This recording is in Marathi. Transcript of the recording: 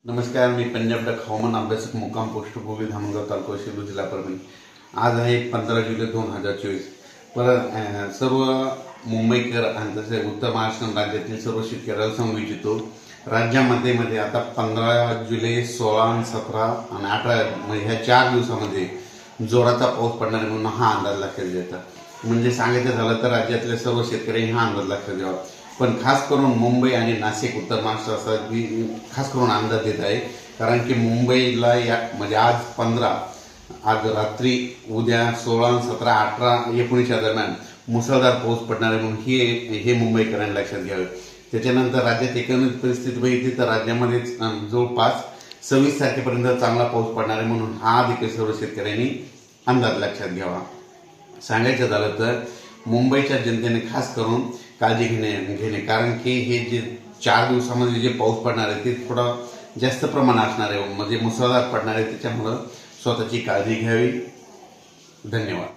नमस्कार, मी पंजाब डक हवामान अभ्यासक मुक्काम पोस्ट गोवी धामणगाव तालुका शिरूर जिल्हा परभणी. आज आहे 15 जुलै 2024. सर्व मुंबईकर आणि तसे उत्तर महाराष्ट्र राज्यातील सर्व शेतकऱ्याला सांगू इच्छितो, राज्यामध्ये आता 15 जुलै 16 आणि 17 आणि 18 ह्या 4 दिवसामध्ये जोराचा पाऊस पडणार आहे म्हणून हा अंदाज लक्षात घ्यायचा. म्हणजे सांगायचं झालं तर राज्यातल्या सर्व शेतकऱ्यांनी हा अंदाज लक्षात घ्यावा. पण खास करून मुंबई आणि नाशिक उत्तर महाराष्ट्र असा मी खास करून अंदाज देत आहे. कारण की मुंबईला म्हणजे आज 15, आज रात्री, उद्या 16, 17, 18, 19 दरम्यान मुसळधार पाऊस पडणार आहे म्हणून हे मुंबईकरांनी लक्षात घ्यावे. त्याच्यानंतर राज्यात एकंदरीत परिस्थिती बघितली तर राज्यामध्ये जवळपास 26 तारखेपर्यंत चांगला पाऊस पडणार आहे म्हणून हा देखील सर्व शेतकऱ्यांनी अंदाज लक्षात घ्यावा. सांगायचं झालं तर मुंबईच्या जनतेने खास करून काळजी घेणे कारण की हे जे 4 दिवसामध्ये जे पाऊस पडणार आहे ते थोडा जास्त प्रमाणात असणार आहे, म्हणजे मुसळधार पडणार आहे. त्याच्यामुळं स्वतःची काळजी घ्यावी. धन्यवाद.